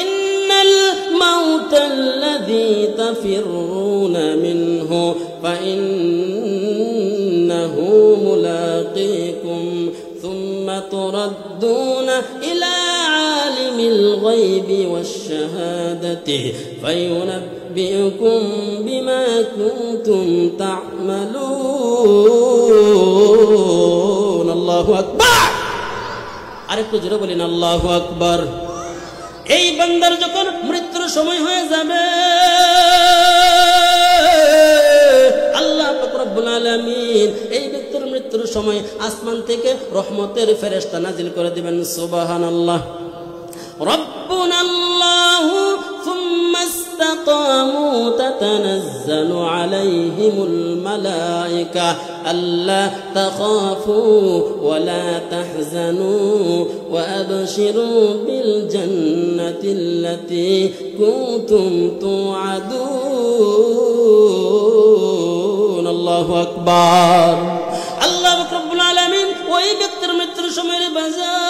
ইন্নাল মাউতাল্লাযী তাফিররুনা মিনহু ফাইন্নাহু মুলাকীকুম সুম্মা তুরাদ্দুনা ইলা আলিমিল গায়বি ওয়াশ শাহাদাতি ফায়ুনাব্বিউকুম বিমা কুনতুম তা'মালুন। আল্লাহু আকবার। আরেকটু জোরে বলেন আল্লাহু আকবার। এই বান্দার যখন মৃত্যুর সময় হয়ে যাবে, আল্লাহ পাক রব্বুল আলামিন এই ব্যক্তির মৃত্যুর সময় আসমান থেকে রহমতের ফেরেশতা নাজিল করে দিবেন। সুবহানাল্লাহ। রব্বুনাল্লাহু সুম্মা ইসতাকামু তাতানাজ্জালু আলাইহিমুল মালায়েকা আল্লা তাখাফু ওয়া লা তাহজানু ওয়া আবশিরু বিল জান্নাতিল্লাতী কুনতুম তুআদুন। আল্লাহু আকবার। আল্লাহ রব্বুল আলামিন ওই ব্যক্তির মৃত্যুর সময়ের বাজার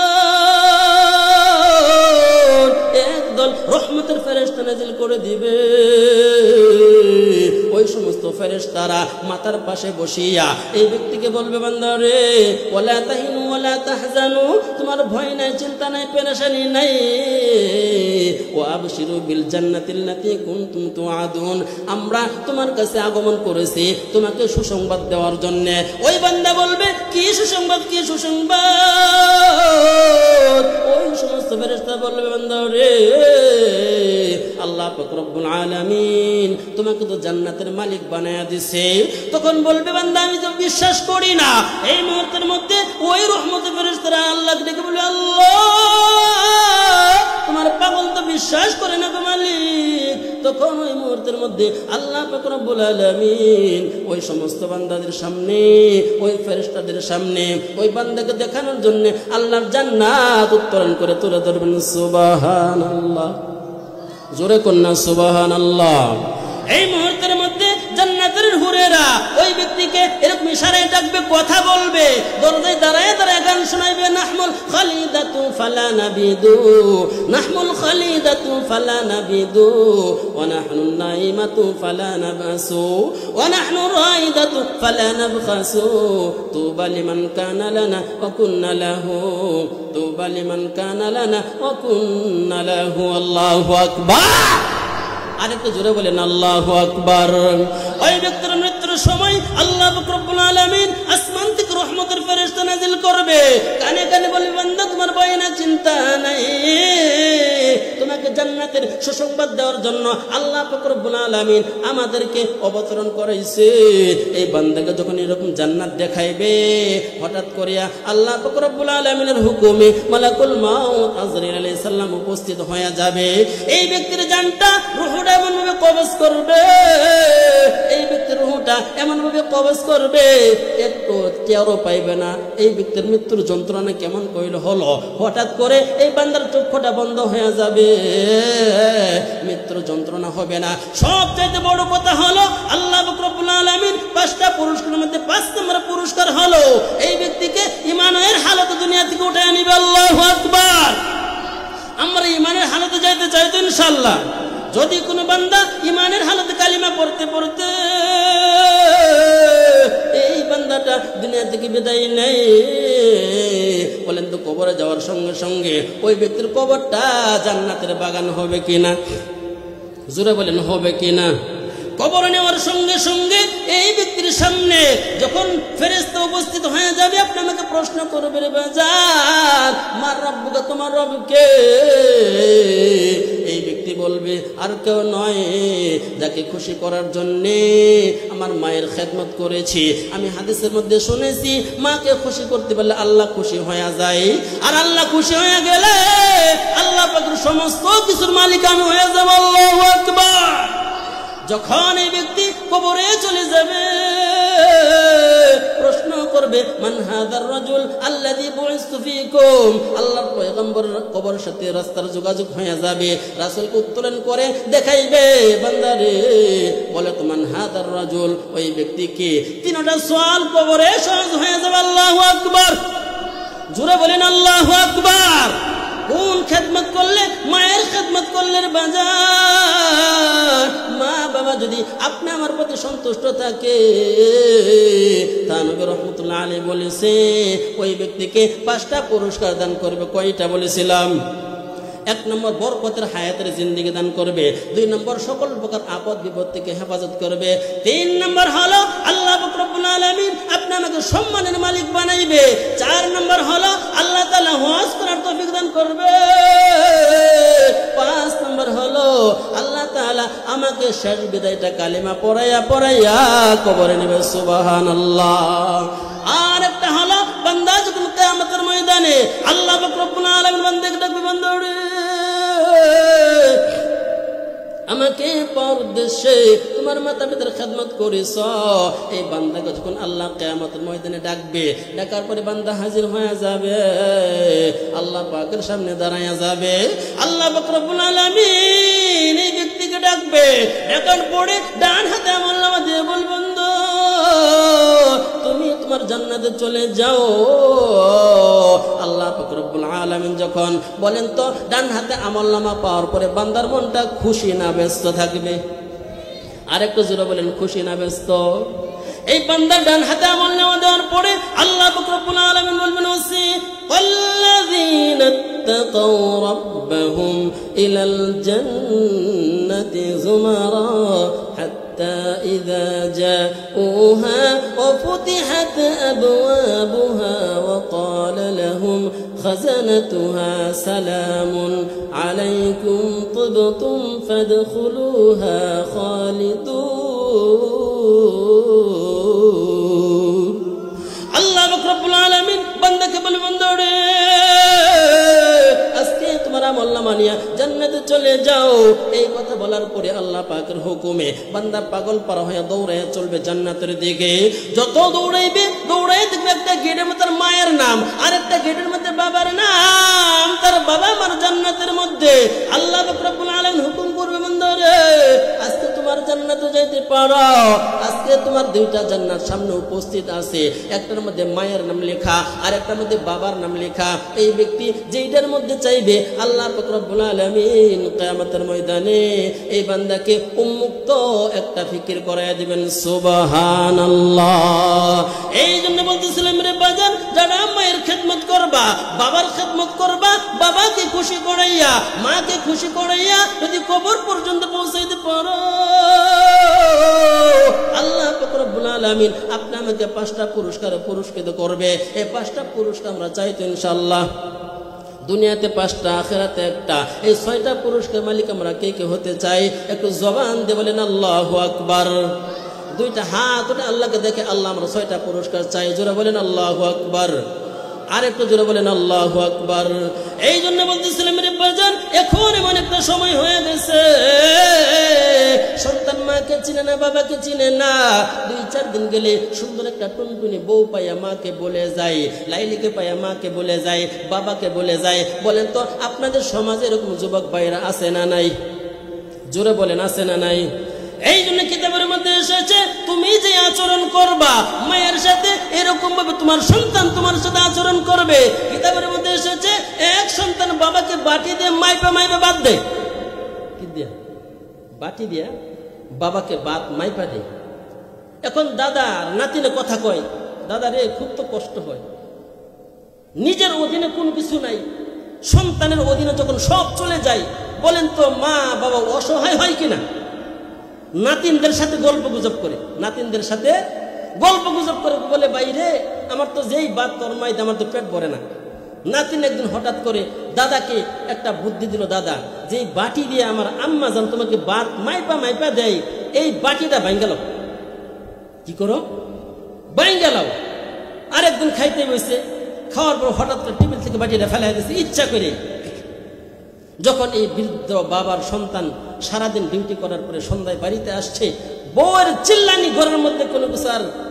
একদল রহমতের ফেরেশতা নাজিল করে দিবে। ওই সমস্ত ফেরেশতারা মাথার পাশে বসিয়া এই ব্যক্তিকে বলবে, বান্দা রে, ওয়ালা তাহিনু ওয়ালা তাহজানু, তোমার ভয় নাই, চিন্তা নাই, পেরেশানি নাই। ওয়া আবশিরু বিল জান্নাতিল্লাতী কুনতুম তুআদুন, আমরা তোমার কাছে আগমন করেছি তোমাকে সুসংবাদ দেওয়ার জন্য। ওই বান্দা বলবে, কি সুসংবাদ, কি সুসংবাদ? ওই সমস্ত ফেরেশতা বলবে, বান্দা রে, আল্লাহ পাক রব্বুল আলামিন তোমাকে তো জান্নাতের মালিক বানায়া দিছে। তখন বলবে বান্দা, আমি তো বিশ্বাস করি না। এই মুহূর্তের মধ্যে ওই রহমতের ফেরেশতারা আল্লাহকে ডেকে বলবে, আল্লাহ তোমার পাগল তো বিশ্বাস করে না গো মালিক। তখন ওই মুহূর্তের মধ্যে আল্লাহ পাক রব্বুল আলামিন ওই সমস্ত বান্দাদের সামনে, ওই ফেরেশতাদের সামনে ওই বান্দাকে দেখানোর জন্য আল্লাহর জান্নাত উত্তোলন করে তুলে ধরবেন। সুবহানাল্লাহ। জোরে কন্যা সুবহানাল্লাহ। এই মুহূর্তের মধ্যে জান্নাতের হুরেরা ওই ব্যক্তিকে এরকম ইশারায় ডাকবে, কথা বলবে, দরজায় দাঁড়ায় দাঁড়ায় গান শোনাইবে। নাহমুল খালিদাতু ফালা নাবিদু, নাহমুল খালিদাতু ফালা নাবিদু, ওয়া নাহনু নাইমাতু ফালা নাবাসু, ওয়া নাহনু রাইদাতু ফালা নাবখাসু, তুবা লিমান কানা লানা ওয়া কুননা লাহু, তুবা লিমান কানা লানা ওয়া কুননা লাহু। আল্লাহু আকবার। আরেকটু জোরে বলেন আল্লাহু আকবার। ওই ব্যক্তির মৃত্যুর সময় আল্লাহ পাক রব্বুল আলামিন আসমান থেকে রহমতের ফেরেশতা নাজিল করবে। কানে কানে বলবে, বান্দা তোমার ভয় না, চিন্তা নাই, তোমাকে জান্নাতের সুসংবাদ দেওয়ার জন্য আল্লাহ পাক রব্বুল আলামিন আমাদেরকে অবতরণ করাইছে। এই বান্দাকে যখন এরকম জান্নাত দেখাইবে, হঠাৎ করিয়া আল্লাহ পাক রব্বুল আলামিনের হুকুমে মালাকুল মাউত আজরাইল আলাইহিস সালাম উপস্থিত হয়ে যাবে। এই ব্যক্তির জানটা, রূহটা এমন ভাবে কবজ করবে, এই ব্যক্তির রূহটা এমন ভাবে কবজ করবে একটু টেরও পাইবে না। এই ব্যক্তির মৃত্যুর যন্ত্রণা কেমন কইল হলো, হঠাৎ করে এই বান্দার চক্ষুটা বন্ধ হয়ে যাবে, মৃত্যুর যন্ত্রণা হবে না। সবচেয়ে বড় কথা হলো আল্লাহ পাক রব্বুল আলামিন 5টা পুরস্কারের মধ্যে 5 নম্বর পুরস্কার হলো এই ব্যক্তিকে ঈমানের হালতে দুনিয়া থেকে উঠায় নিবে। আল্লাহু আকবার। আমরা ঈমানের হালতে যাইতে চাই তো ইনশাআল্লাহ। যদি কোনো বান্দা ঈমানের হালতে কালিমা পড়তে পড়তে এই বান্দাটা দুনিয়া থেকে বিদায় নেয়, বলেন তো কবরে যাওয়ার সঙ্গে সঙ্গে ওই ব্যক্তির কবরটা জান্নাতের বাগান হবে কিনা? জোরে বলেন হবে কিনা? কবর নেওয়ার সঙ্গে সঙ্গে এই ব্যক্তির সামনে যখন ফেরেশতা উপস্থিত হয়ে যাবে, আপনি আমাকে প্রশ্ন করবে, রে বাজার মার রব্বুকা, তোমার রব কে? এই ব্যক্তি বলবে, আর কেউ নয়, যাকে খুশি করার জন্যে আমার মায়ের খেদমত করেছি। আমি হাদিসের মধ্যে শুনেছি, মাকে খুশি করতে পারলে আল্লাহ খুশি হয়ে যায়, আর আল্লাহ খুশি হয়ে গেলে আল্লাহ পাকের সমস্ত কিছুর মালিক আমি হয়ে যাব। আল্লাহু আকবার। যখন এই ব্যক্তি কবরে চলে যাবে, প্রশ্ন করবে, মান হাদার রাজুল আল্লাযী বুইসতু ফীকুম, আল্লাহর পয়গম্বর কবরের সাথে রাস্তার যোগাযোগ হয়ে যাবে। রাসূলকে উত্তোলন করে দেখাইবে, বান্দারে বলে তো মান হাদার রাজুল, ওই ব্যক্তি কে? 3টা সওয়াল কবরে সহজ হয়ে যাবে। আল্লাহু আকবার। জোরে বলেন আল্লাহু আকবার। কোন খেদমত করলে? মায়ের খেদমত বাজার, মা বাবা যদি আপনি আমার প্রতি সন্তুষ্ট থাকে, তা নবী রাহমাতুল্লাহ আলাইহি বলেছে ওই ব্যক্তিকে 5টা পুরস্কার দান করবে। কয়টা বলেছিলাম? 1 নম্বর বরকতের হায়াতের জিন্দেগি দান করবে, 2 নম্বর সকল প্রকার আপদ বিপদ থেকে হেফাজত করবে, 3 নম্বর হলো আল্লাহ পাক রব্বুল আলামিন আপনি আমাকে সম্মানের মালিক বানাইবে, 4 নম্বর হলো আল্লাহ তাআলা হজ করার তৌফিক দান করবে, 5 নম্বর হলো আল্লাহ তাআলা আমাকে শেষ বিদায়টা কালিমা পড়াইয়া কবরে নেবে। সুবহানাল্লাহ। আর একটা হলো বান্দা যখন কিয়ামতের ময়দানে আল্লাহ পাক রব্বুল আলামিন বান্দাকে ডাকবে, বান্দা রে আমাকে পাওয়ার উদ্দেশ্যে তোমার মাতা পিতার খেদমত করেছ। এই বান্দাকে যখন আল্লাহ কিয়ামতের ময়দানে ডাকবে, ডাকার পরে বান্দা হাজির হয়ে যাবে, আল্লাহ পাকের সামনে দাঁড়ায়া যাবে। আল্লাহ পাক রব্বুল আলামিন এই ব্যক্তিকে ডাকবে, ডাকার পরে ডান হাতে আমলনামা দিয়ে বলবে, বান্দা তুমি তোমার জান্নাতে চলে যাও। আল্লাহ পাক রব্বুল আলামিন যখন বলেন তো ডান হাতে আমলনামা পাওয়ার পরে বান্দার মনটা খুশি না ব্যস্ত থাকবে? আরেকটু জোরে বলেন, খুশি না ব্যস্ত? এই বান্দার ডান হাতে আমলনামা দেওয়ার পরে আল্লাহ পাক রব্বুল আলামিন বলবেন, ওয়াল্লাযীনা ইত্তাকাউ রাব্বাহুম ইলাল জান্নাতি যুমারা হাত্তা ইযা জাউহা ওয়া ফুতিহাত আবওয়াবুহা ওয়া ক্বালা লাহুম খাযানাতুহা সালামুন আলাইকুম তিবতুম ফাদখুলুহা খালিদুন। আল্লাহ পাক রব্বুল আলামিন বান্দাকে বলে, বান্দা রে আজকে তোমার আমলনামা নিয়ে জান্নাতে চলে যাও। এই কথা বলার পরে আল্লাহ পাকের হুকুমে বান্দা পাগল পারা হয়ে দৌড়ায় চলবে জান্নাতের দিকে। যত দৌড়াইবে দেখবে একটা গেটের মধ্যে তার মায়ের নাম, আর একটা গেটের মধ্যে বাবার নাম, তার বাবা মার জান্নাতের মধ্যে। আল্লাহ পাক রব্বুল আলামিন হুকুম করবে, বান্দা রে আজকে তোমার জান্নাতে যাইতে পারো। আজকে তোমার 2টা জান্নাত সামনে উপস্থিত আছে, একটার মধ্যে মায়ের নাম লেখা আর একটার মধ্যে বাবার নাম লেখা। এই ব্যক্তি যেইটার মধ্যে চাইবে আল্লাহ পাক রব্বুল আলামিন কিয়ামতের ময়দানে এই বান্দাকে উন্মুক্ত একটা ফিকির করায় দিবেন। সুবহানাল্লাহ। এই জন্য বলতেছিলাম রে বাজান, যারা মায়ের খেদমত করবা, বাবার খেদমত করবা, বাবাকে খুশি করাইয়া মাকে খুশি করাইয়া যদি কবর পর্যন্ত পৌঁছাইতে পারো, আল্লাহ পাক রব্বুল আলামিন আপনি আমাকে 5টা পুরস্কারে পুরস্কৃত করবে। এই 5টা পুরস্কার আমরা চাইতো ইনশাআল্লাহ। দুনিয়াতে 5টা, আখিরাতে 1টা। এই 6টা পুরস্কার মালিক আমরা কে কে হতে চাই? একটু জবান দিয়ে বলেন আল্লাহু আকবার। 2টা হাত উঠে আল্লাহকে দেখে, আল্লাহ আমরা 6টা পুরস্কার চাই। জোরে বলেন আল্লাহু আকবার। আর একটু জোরে বলেন আল্লাহু আকবার। এই জন্য বলতেছিলাম রে বাজান, এখন এমন একটা সময় হয়ে গেছে সন্তান মাকে চিনে না, বাবাকে চিনে না। 2-4 দিন গেলে সুন্দর একটা টুনটুনি বউ পাইয়া মাকে বলে যায়, লাইলিকে পাইয়া মাকে বলে যায়, বাবাকে বলে যায়। বলেন তো আপনাদের সমাজে এরকম যুবক ভাইরা আছে না নাই? জোরে বলেন আছে না নাই? এই জন্য কিতাবের মধ্যে এসেছে তুমি যে আচরণ করবা মায়ের সাথে, এরকম ভাবে তোমার সন্তান তোমার সাথে আচরণ করবে। কিতাবের মধ্যে এসেছে এক সন্তান বাবাকে বাটি দিয়ে মাইপা বাদ দেয়। কি দিয়া? বাটি দিয়া বাবাকে মাইপা দেয়। এখন দাদা নাতিনে কথা কয়, দাদা রে খুব তো কষ্ট হয়, নিজের অধীনে কোনো কিছু নাই, সন্তানের অধীনে যখন সব চলে যায়, বলেন তো মা বাবা অসহায় হয় কিনা? নাতিনদের সাথে গল্প গুজব করে, বলে বাইরে আমার তো যেই বাদ তোর মাইদ আমার তো পেট ভরে না। নাতিন একদিন হঠাৎ করে দাদাকে একটা বুদ্ধি দিল, দাদা যেই বাটি দিয়ে আমার আম্মা জান তোমাকে বাত মাইপা দেয়, এই বাটিটা ভাঙ্গা লাও। কি করো? ভাঙ্গা লাও। আরেকদিন খাইতে বসে, খাওয়ার পর হঠাৎ করে টেবিল থেকে বাটিটা ফেলাই দিয়েছে ইচ্ছা করে। যখন এই বৃদ্ধ বাবার সন্তান সারাদিন ডিউটি করার পরে সন্ধ্যায় বাড়িতে আসছে, বউয়ের চিল্লানি ঘরের মধ্যে কোনো কিছু আর